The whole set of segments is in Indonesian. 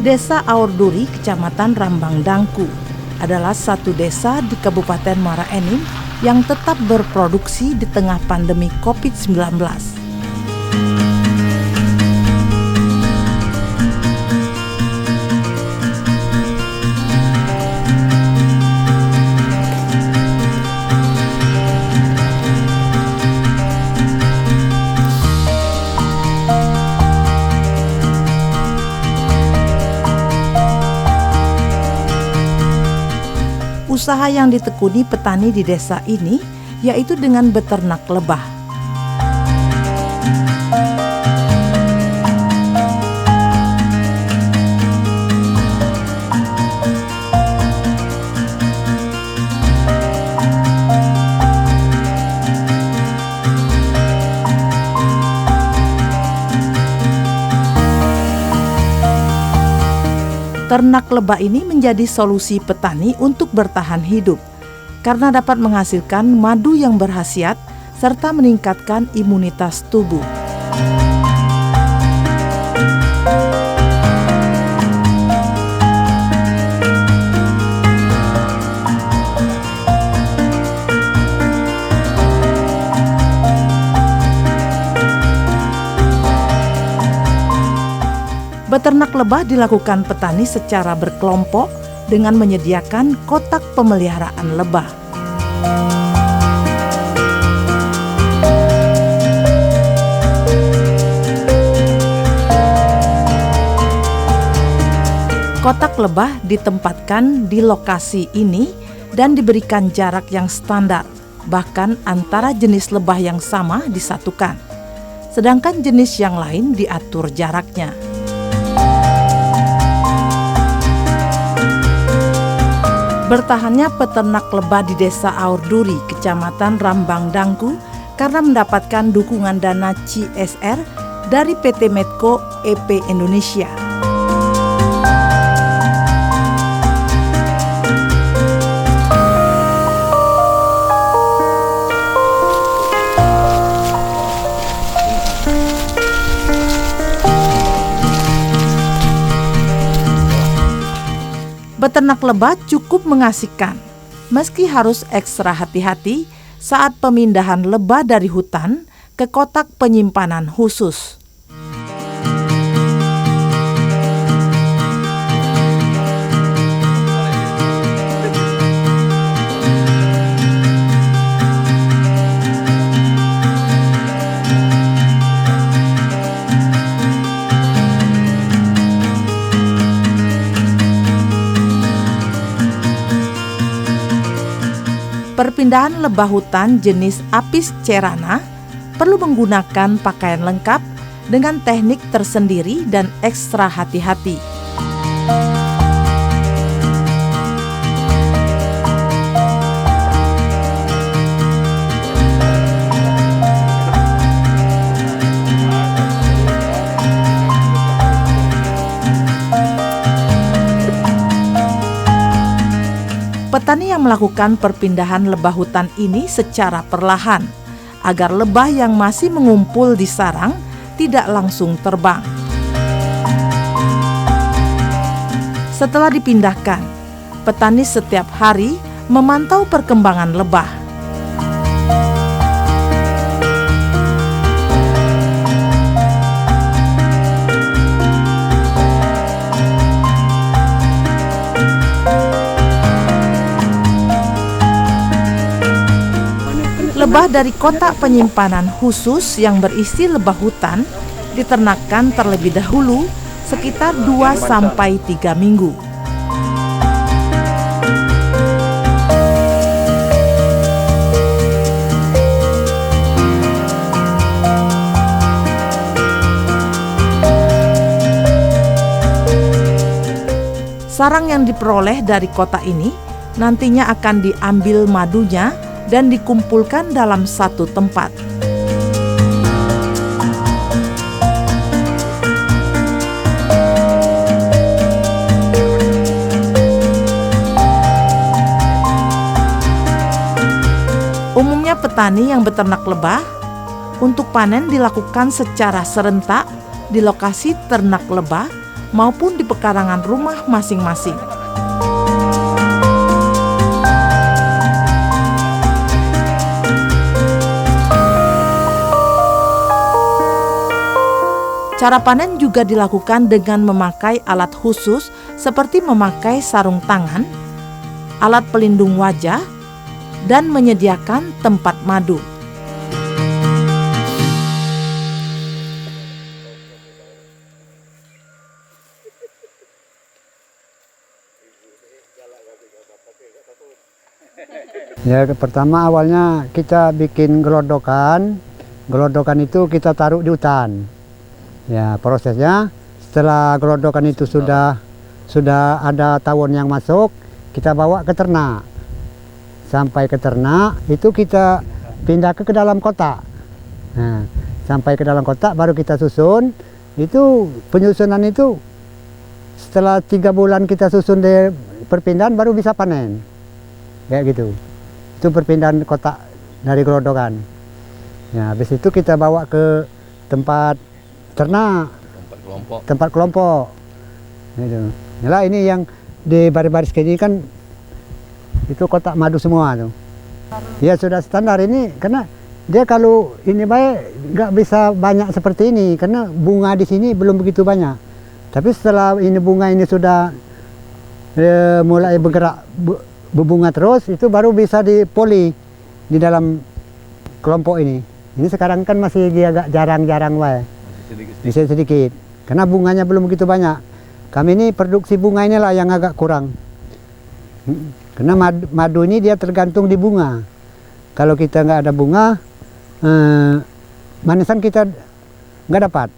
Desa Aorduri, Kecamatan Rambang Dangku, adalah satu desa di Kabupaten Muara Enim yang tetap berproduksi di tengah pandemi COVID-19. Usaha yang ditekuni petani di desa ini yaitu dengan beternak lebah. Ternak lebah ini menjadi solusi petani untuk bertahan hidup karena dapat menghasilkan madu yang berkhasiat serta meningkatkan imunitas tubuh. Beternak lebah dilakukan petani secara berkelompok dengan menyediakan kotak pemeliharaan lebah. Kotak lebah ditempatkan di lokasi ini dan diberikan jarak yang standar, bahkan antara jenis lebah yang sama disatukan, sedangkan jenis yang lain diatur jaraknya. Bertahannya peternak lebah di Desa Aorduri, Kecamatan Rambang Dangku, karena mendapatkan dukungan dana CSR dari PT Medco EP Indonesia. Beternak lebah cukup mengasihkan, meski harus ekstra hati-hati saat pemindahan lebah dari hutan ke kotak penyimpanan khusus. Perpindahan lebah hutan jenis Apis cerana perlu menggunakan pakaian lengkap dengan teknik tersendiri dan ekstra hati-hati. Petani yang melakukan perpindahan lebah hutan ini secara perlahan, agar lebah yang masih mengumpul di sarang tidak langsung terbang. Setelah dipindahkan, petani setiap hari memantau perkembangan lebah. Lebah dari kotak penyimpanan khusus yang berisi lebah hutan diternakkan terlebih dahulu sekitar 2-3 minggu. Sarang yang diperoleh dari kotak ini nantinya akan diambil madunya dan dikumpulkan dalam satu tempat. Umumnya petani yang beternak lebah untuk panen dilakukan secara serentak di lokasi ternak lebah maupun di pekarangan rumah masing-masing. Cara panen juga dilakukan dengan memakai alat khusus seperti memakai sarung tangan, alat pelindung wajah, dan menyediakan tempat madu. Ya, pertama awalnya kita bikin gelodokan. Gelodokan itu kita taruh di hutan. Ya, prosesnya setelah gelodokan itu sudah ada tawon yang masuk, kita bawa ke ternak. Sampai ke ternak itu kita pindah ke dalam kotak. Nah, sampai ke dalam kotak baru kita susun. Itu penyusunan itu setelah 3 bulan kita susun di perpindahan baru bisa panen. Kayak gitu. Itu perpindahan kotak dari gelodokan. Ya, habis itu kita bawa ke tempat ternak, tempat kelompok. Gitu. Yalah, ini yang di baris-baris kayak ini kan itu kotak madu semua tuh. Ya sudah standar ini, karena dia kalau ini baik nggak bisa banyak seperti ini karena bunga di sini belum begitu banyak. Tapi setelah ini bunga ini sudah mulai bergerak berbunga terus, itu baru bisa dipoli di dalam kelompok ini. Ini sekarang kan masih agak jarang-jarang wae. Bisa sedikit. Karena bunganya belum begitu banyak. Kami ini produksi bunga inilah yang agak kurang. Karena madu ini dia tergantung di bunga. Kalau kita nggak ada bunga, manisan kita nggak dapat.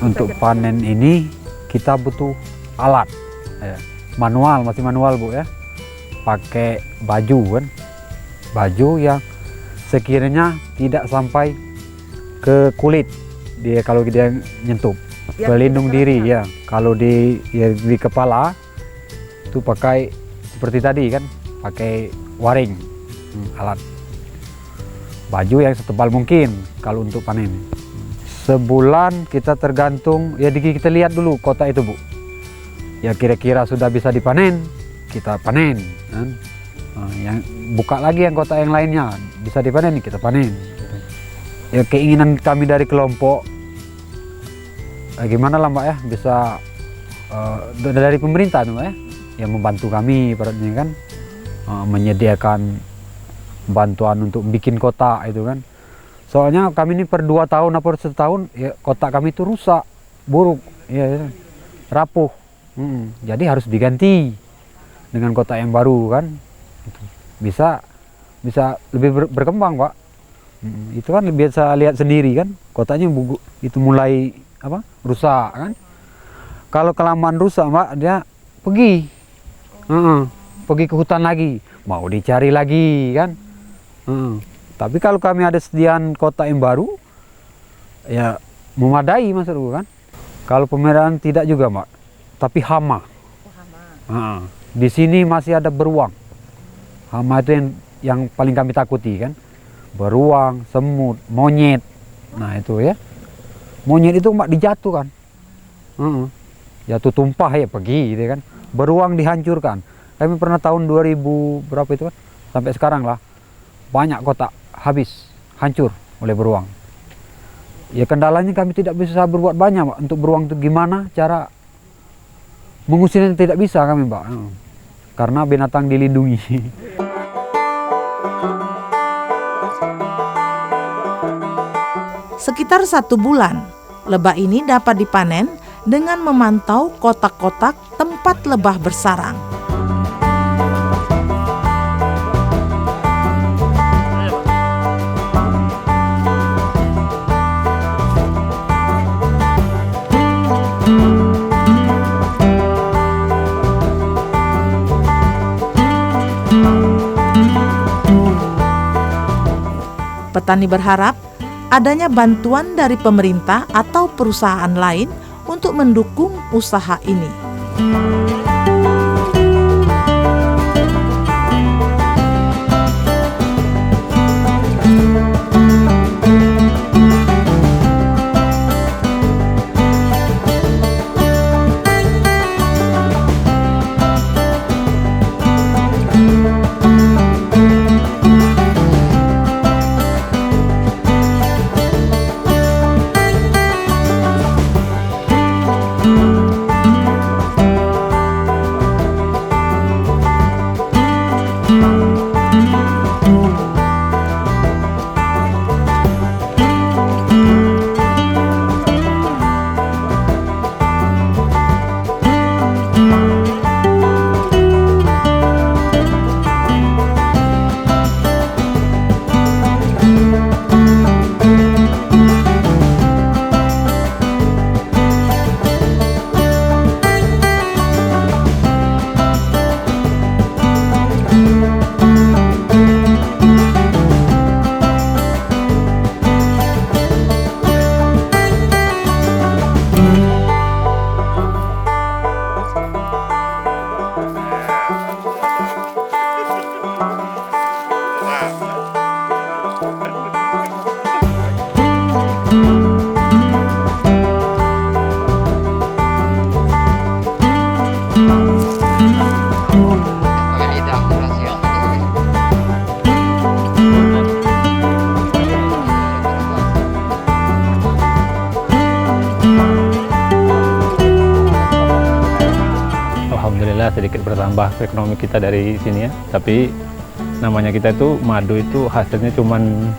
Untuk panen ini kita butuh alat ya. Manual, masih manual Bu ya. Pakai baju kan, baju yang sekiranya tidak sampai ke kulit dia kalau dia nyentuh, pelindung diri ya. Kalau di kepala itu pakai seperti tadi kan, pakai waring, alat baju yang setebal mungkin kalau untuk panen. Sebulan kita tergantung, ya kita lihat dulu kotak itu Bu. Ya kira-kira sudah bisa dipanen, kita panen. Kan? Nah, yang buka lagi yang kotak yang lainnya, bisa dipanen, kita panen. Gitu. Ya keinginan kami dari kelompok, gimana lah Mbak ya, bisa dari pemerintah tuh Mbak ya, yang membantu kami ibaratnya kan, menyediakan bantuan untuk bikin kotak itu kan. Soalnya kami ini per 2 tahun atau setahun ya kotak kami itu rusak, buruk, ya, rapuh. Jadi harus diganti dengan kotak yang baru kan. Bisa lebih berkembang Pak. Itu kan biasa lihat sendiri kan, kotanya itu mulai rusak kan. Kalau kelamaan rusak Mbak, dia pergi, pergi ke hutan lagi, mau dicari lagi kan. Tapi kalau kami ada sediaan kota yang baru, ya memadai maksudku kan. Kalau pemeliharaan tidak juga Mbak, tapi hama. Di sini masih ada beruang. Hama itu yang paling kami takuti kan. Beruang, semut, monyet. Nah itu ya. Monyet itu Mbak dijatuh kan. Jatuh tumpah ya pergi gitu kan. Beruang dihancurkan. Kami pernah tahun 2000 berapa itu kan. Sampai sekarang lah. Banyak kota habis, hancur oleh beruang. Ya kendalanya kami tidak bisa berbuat banyak Mbak. Untuk beruang itu gimana cara mengusirnya, tidak bisa kami Mbak. Karena binatang dilindungi. Sekitar 1 bulan, lebah ini dapat dipanen dengan memantau kotak-kotak tempat lebah bersarang. Petani berharap adanya bantuan dari pemerintah atau perusahaan lain untuk mendukung usaha ini. Alhamdulillah sedikit bertambah ekonomi kita dari sini ya. Tapi namanya kita itu madu itu hasilnya cuman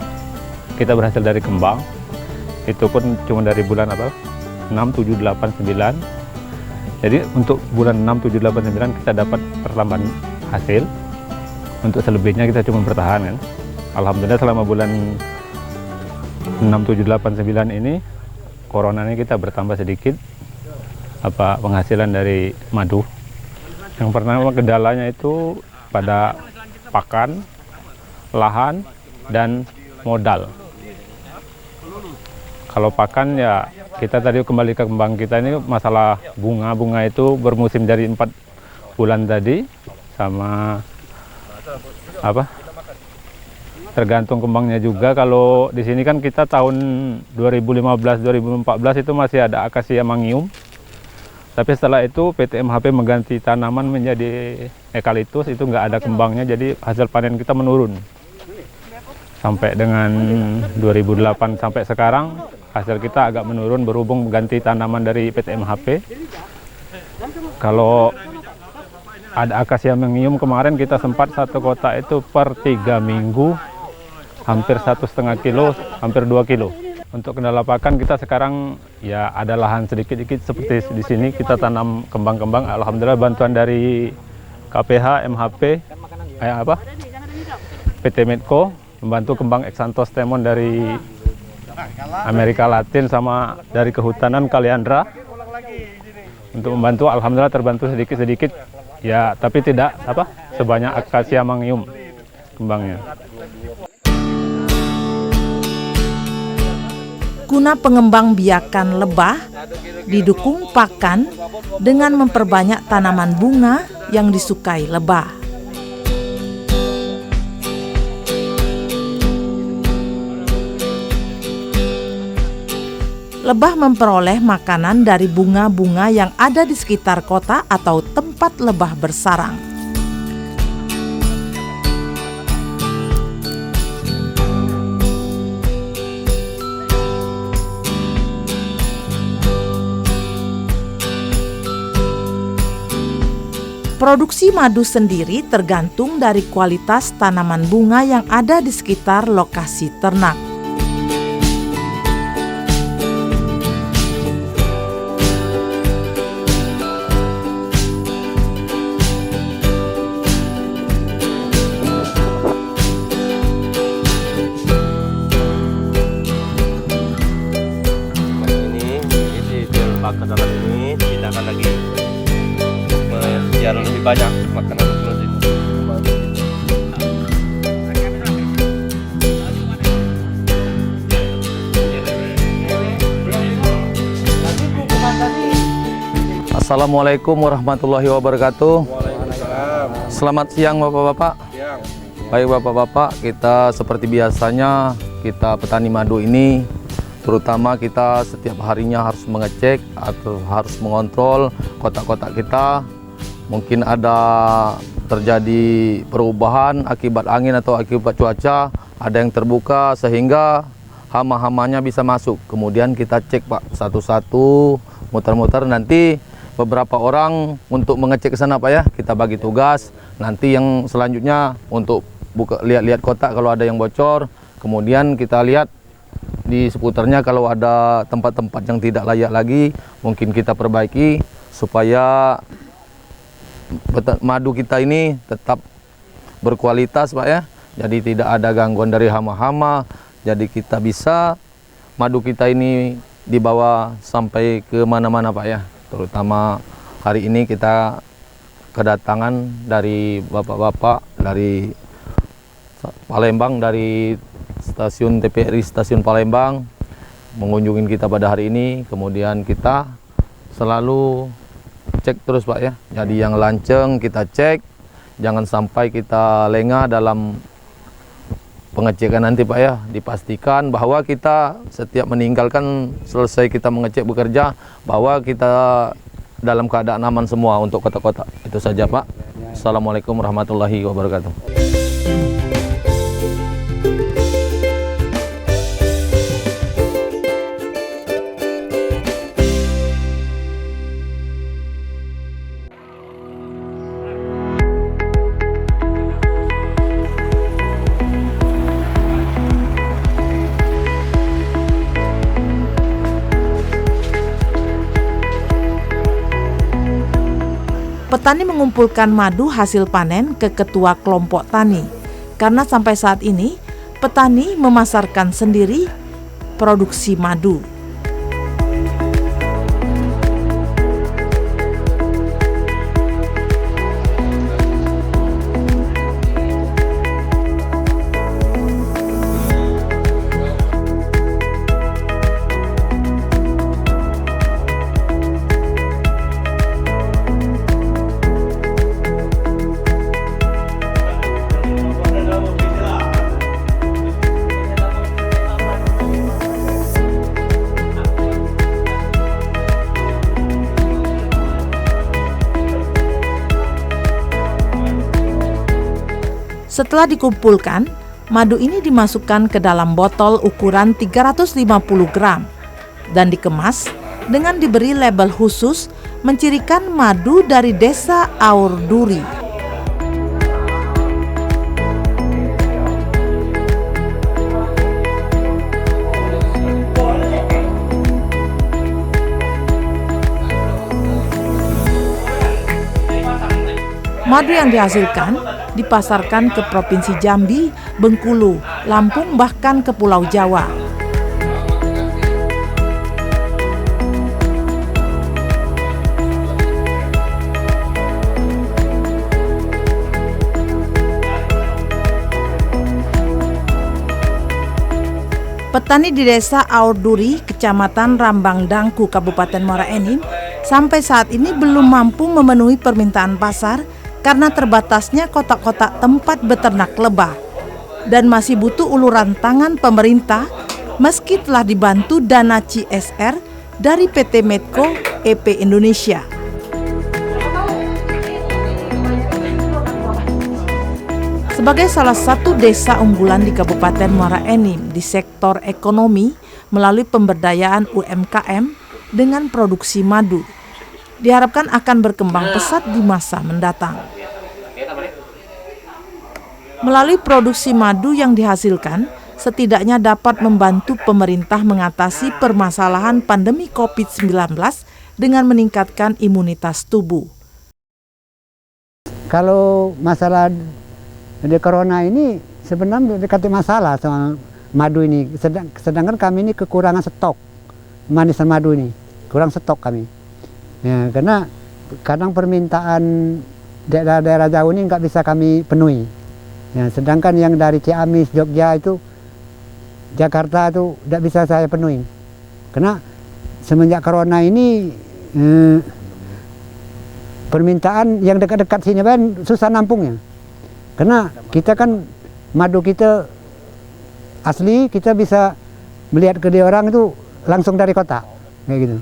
kita berhasil dari kembang. Itu pun cuma dari bulan 6, 7, 8, 9. Jadi untuk bulan 6, 7, 8, 9 kita dapat pertambahan hasil. Untuk selebihnya kita cuma bertahan kan. Alhamdulillah selama bulan 6, 7, 8, 9 ini corona ini kita bertambah sedikit penghasilan dari madu. Yang pertama kendalanya itu pada pakan, lahan, dan modal. Kalau pakan ya kita tadi kembali ke kembang kita ini masalah bunga itu bermusim dari 4 bulan tadi sama tergantung kembangnya juga. Kalau di sini kan kita tahun 2015-2014 itu masih ada akasia mangium. Tapi setelah itu PT MHP mengganti tanaman menjadi eukaliptus, itu nggak ada kembangnya, jadi hasil panen kita menurun. Sampai dengan 2008 sampai sekarang hasil kita agak menurun berhubung mengganti tanaman dari PT MHP. Kalau ada akasia mangium kemarin kita sempat satu kotak itu per 3 minggu hampir 1,5 kilo, hampir 2 kilo. Untuk kendala pakan kita sekarang ya ada lahan sedikit-sedikit seperti di sini kita tanam kembang-kembang. Alhamdulillah bantuan dari KPH, MHP, PT Medco membantu kembang Xanthostemon dari Amerika Latin sama dari kehutanan Kaliandra untuk membantu. Alhamdulillah terbantu sedikit-sedikit ya, tapi tidak sebanyak Acacia mangium kembangnya. Guna pengembang biakan lebah didukung pakan dengan memperbanyak tanaman bunga yang disukai lebah. Lebah memperoleh makanan dari bunga-bunga yang ada di sekitar kota atau tempat lebah bersarang. Produksi madu sendiri tergantung dari kualitas tanaman bunga yang ada di sekitar lokasi ternak. Ke dalam ini kita akan lagi biar lebih banyak makanan telur ini. Assalamualaikum warahmatullahi wabarakatuh. Selamat siang Bapak-bapak. Baik Bapak-bapak, kita seperti biasanya kita petani madu ini, terutama kita setiap harinya harus mengecek atau harus mengontrol kotak-kotak kita. Mungkin ada terjadi perubahan akibat angin atau akibat cuaca, ada yang terbuka sehingga hama-hamanya bisa masuk. Kemudian kita cek Pak satu-satu, muter-muter. Nanti beberapa orang untuk mengecek ke sana Pak ya, kita bagi tugas. Nanti yang selanjutnya untuk lihat-lihat kotak kalau ada yang bocor. Kemudian kita lihat di seputarnya kalau ada tempat-tempat yang tidak layak lagi, mungkin kita perbaiki supaya madu kita ini tetap berkualitas Pak ya. Jadi tidak ada gangguan dari hama-hama. Jadi kita bisa madu kita ini dibawa sampai ke mana-mana Pak ya. Terutama hari ini kita kedatangan dari bapak-bapak dari Palembang, dari stasiun TPRI Stasiun Palembang mengunjungi kita pada hari ini. Kemudian kita selalu cek terus Pak ya. Jadi yang lanceng kita cek, jangan sampai kita lengah dalam pengecekan nanti Pak ya. Dipastikan bahwa kita setiap meninggalkan, selesai kita mengecek bekerja, bahwa kita dalam keadaan aman semua untuk kotak-kotak. Itu saja Pak. Assalamualaikum warahmatullahi wabarakatuh. Petani mengumpulkan madu hasil panen ke ketua kelompok tani, karena sampai saat ini petani memasarkan sendiri produksi madu. Setelah dikumpulkan, madu ini dimasukkan ke dalam botol ukuran 350 gram dan dikemas dengan diberi label khusus mencirikan madu dari desa Aur Duri. Madu yang dihasilkan dipasarkan ke Provinsi Jambi, Bengkulu, Lampung, bahkan ke Pulau Jawa. Petani di Desa Aurduri, Kecamatan Rambang Dangku, Kabupaten Muara Enim, sampai saat ini belum mampu memenuhi permintaan pasar karena terbatasnya kotak-kotak tempat beternak lebah dan masih butuh uluran tangan pemerintah meski telah dibantu dana CSR dari PT Medco EP Indonesia. Sebagai salah satu desa unggulan di Kabupaten Muara Enim di sektor ekonomi melalui pemberdayaan UMKM dengan produksi madu, diharapkan akan berkembang pesat di masa mendatang. Melalui produksi madu yang dihasilkan, setidaknya dapat membantu pemerintah mengatasi permasalahan pandemi COVID-19 dengan meningkatkan imunitas tubuh. Kalau masalah di corona ini sebenarnya dekati masalah soal madu ini. Sedangkan kami ini kekurangan stok manisan madu ini, kurang stok kami. Ya, karena kadang permintaan daerah-daerah jauh ini nggak bisa kami penuhi. Ya, sedangkan yang dari Ciamis, Jogja itu, Jakarta itu tidak bisa saya penuhi. Karena semenjak corona ini permintaan yang dekat-dekat sini kan susah nampungnya. Karena kita kan madu kita asli, kita bisa melihat ke dia orang itu langsung dari kota, kayak gitu.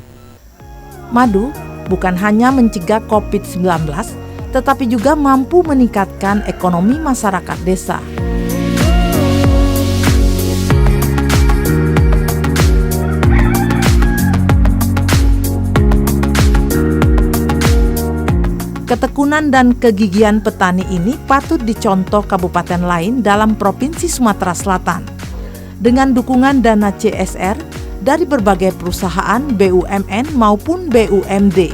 Madu bukan hanya mencegah COVID-19, tetapi juga mampu meningkatkan ekonomi masyarakat desa. Ketekunan dan kegigihan petani ini patut dicontoh kabupaten lain dalam Provinsi Sumatera Selatan. Dengan dukungan dana CSR dari berbagai perusahaan BUMN maupun BUMD,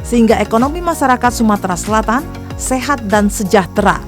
sehingga ekonomi masyarakat Sumatera Selatan sehat dan sejahtera.